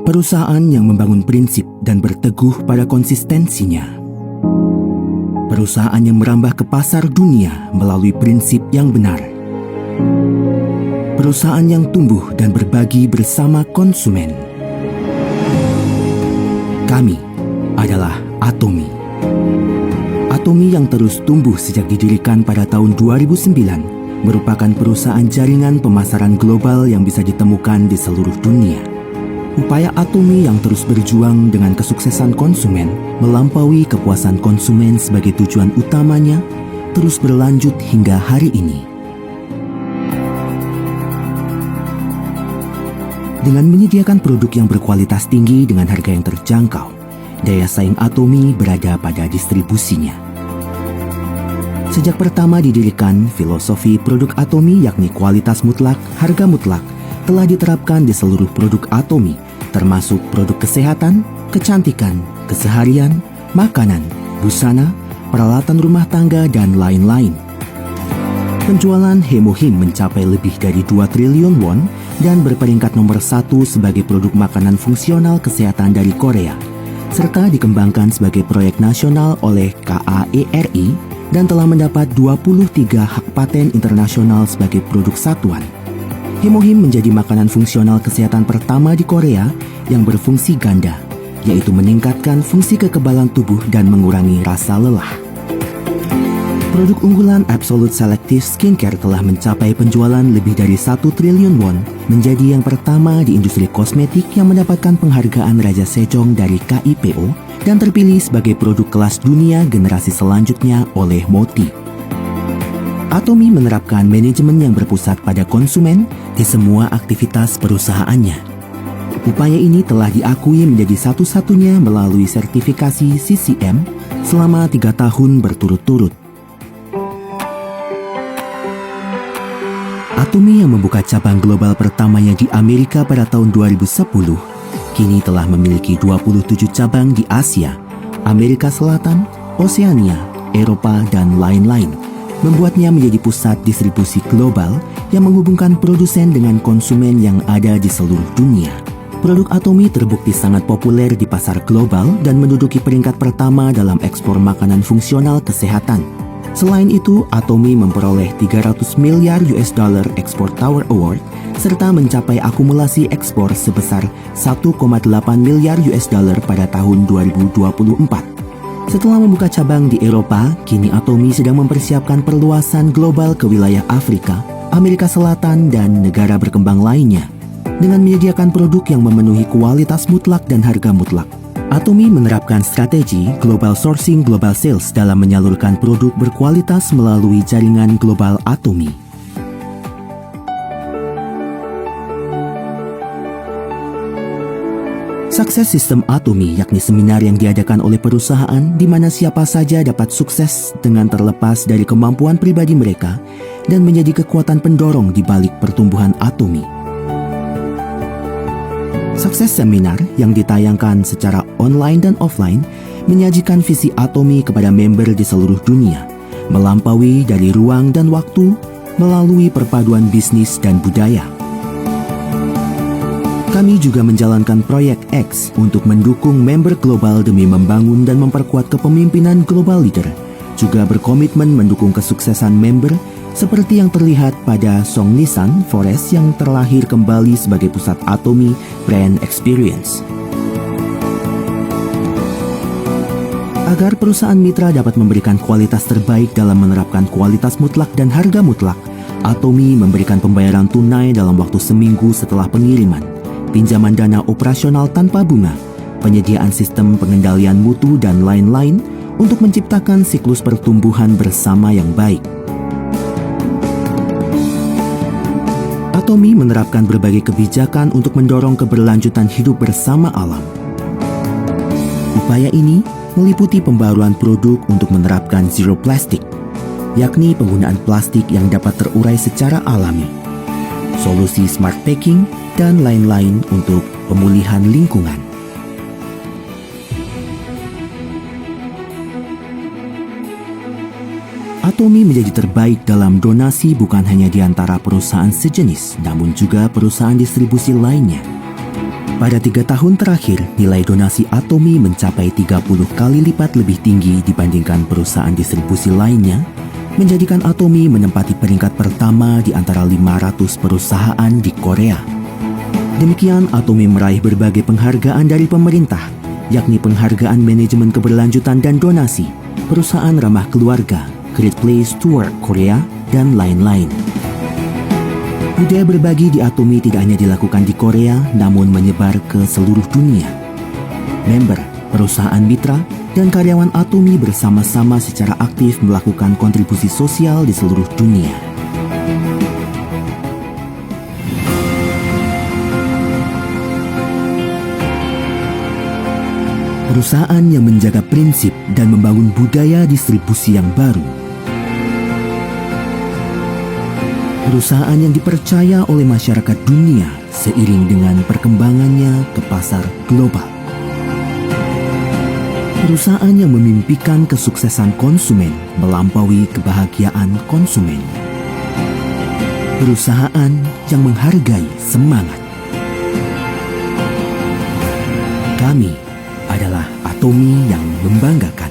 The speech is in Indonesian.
Perusahaan yang membangun prinsip dan berteguh pada konsistensinya. Perusahaan yang merambah ke pasar dunia melalui prinsip yang benar. Perusahaan yang tumbuh dan berbagi bersama konsumen. Kami adalah Atomy. Atomy yang terus tumbuh sejak didirikan pada tahun 2009 merupakan perusahaan jaringan pemasaran global yang bisa ditemukan di seluruh dunia. Upaya Atomy yang terus berjuang dengan kesuksesan konsumen melampaui kepuasan konsumen sebagai tujuan utamanya terus berlanjut hingga hari ini. Dengan menyediakan produk yang berkualitas tinggi dengan harga yang terjangkau, daya saing Atomy berada pada distribusinya. Sejak pertama didirikan, filosofi produk Atomy yakni kualitas mutlak, harga mutlak telah diterapkan di seluruh produk Atomy, termasuk produk kesehatan, kecantikan, keseharian, makanan, busana, peralatan rumah tangga, dan lain-lain. Penjualan Hemohim mencapai lebih dari 2 triliun won dan berperingkat nomor 1 sebagai produk makanan fungsional kesehatan dari Korea, serta dikembangkan sebagai proyek nasional oleh KAERI dan telah mendapat 23 hak paten internasional sebagai produk satuan. Hemohim menjadi makanan fungsional kesehatan pertama di Korea yang berfungsi ganda, yaitu meningkatkan fungsi kekebalan tubuh dan mengurangi rasa lelah. Produk unggulan Absolute Selective Skincare telah mencapai penjualan lebih dari 1 triliun won, menjadi yang pertama di industri kosmetik yang mendapatkan penghargaan Raja Sejong dari KIPO dan terpilih sebagai produk kelas dunia generasi selanjutnya oleh Moti. Atomy menerapkan manajemen yang berpusat pada konsumen di semua aktivitas perusahaannya. Upaya ini telah diakui menjadi satu-satunya melalui sertifikasi CCM selama 3 tahun berturut-turut. Atomy yang membuka cabang global pertamanya di Amerika pada tahun 2010, kini telah memiliki 27 cabang di Asia, Amerika Selatan, Oseania, Eropa, dan lain-lain, membuatnya menjadi pusat distribusi global yang menghubungkan produsen dengan konsumen yang ada di seluruh dunia. Produk Atomy terbukti sangat populer di pasar global dan menduduki peringkat pertama dalam ekspor makanan fungsional kesehatan. Selain itu, Atomy memperoleh 300 miliar US dollar Export Tower Award serta mencapai akumulasi ekspor sebesar 1,8 miliar US dollar pada tahun 2024. Setelah membuka cabang di Eropa, kini Atomy sedang mempersiapkan perluasan global ke wilayah Afrika, Amerika Selatan, dan negara berkembang lainnya dengan menyediakan produk yang memenuhi kualitas mutlak dan harga mutlak. Atomy menerapkan strategi Global Sourcing Global Sales dalam menyalurkan produk berkualitas melalui jaringan global Atomy. Sukses Sistem Atomy yakni seminar yang diadakan oleh perusahaan di mana siapa saja dapat sukses dengan terlepas dari kemampuan pribadi mereka dan menjadi kekuatan pendorong di balik pertumbuhan Atomy. Sukses seminar yang ditayangkan secara online dan offline menyajikan visi Atomy kepada member di seluruh dunia, melampaui dari ruang dan waktu melalui perpaduan bisnis dan budaya. Kami juga menjalankan proyek X untuk mendukung member global demi membangun dan memperkuat kepemimpinan global leader, juga berkomitmen mendukung kesuksesan member seperti yang terlihat pada Songnisan Forest yang terlahir kembali sebagai pusat Atomy Brand Experience. Agar perusahaan mitra dapat memberikan kualitas terbaik dalam menerapkan kualitas mutlak dan harga mutlak, Atomy memberikan pembayaran tunai dalam waktu seminggu setelah pengiriman, pinjaman dana operasional tanpa bunga, penyediaan sistem pengendalian mutu, dan lain-lain untuk menciptakan siklus pertumbuhan bersama yang baik. Atomy menerapkan berbagai kebijakan untuk mendorong keberlanjutan hidup bersama alam. Upaya ini meliputi pembaruan produk untuk menerapkan zero plastic, yakni penggunaan plastik yang dapat terurai secara alami, solusi smart packing, dan lain-lain untuk pemulihan lingkungan. Atomy menjadi terbaik dalam donasi bukan hanya di antara perusahaan sejenis, namun juga perusahaan distribusi lainnya. Pada 3 tahun terakhir, nilai donasi Atomi mencapai 30 kali lipat lebih tinggi dibandingkan perusahaan distribusi lainnya, menjadikan Atomi menempati peringkat pertama di antara 500 perusahaan di Korea. Demikian, Atomi meraih berbagai penghargaan dari pemerintah, yakni penghargaan manajemen keberlanjutan dan donasi, perusahaan ramah keluarga, Great Place to Work Korea, dan lain-lain. Budaya berbagi di Atomi tidak hanya dilakukan di Korea, namun menyebar ke seluruh dunia. Member, perusahaan mitra, dan karyawan Atomi bersama-sama secara aktif melakukan kontribusi sosial di seluruh dunia. Perusahaan yang menjaga prinsip dan membangun budaya distribusi yang baru. Perusahaan yang dipercaya oleh masyarakat dunia seiring dengan perkembangannya ke pasar global. Perusahaan yang memimpikan kesuksesan konsumen melampaui kebahagiaan konsumen. Perusahaan yang menghargai semangat. Kami adalah Atomi yang membanggakan.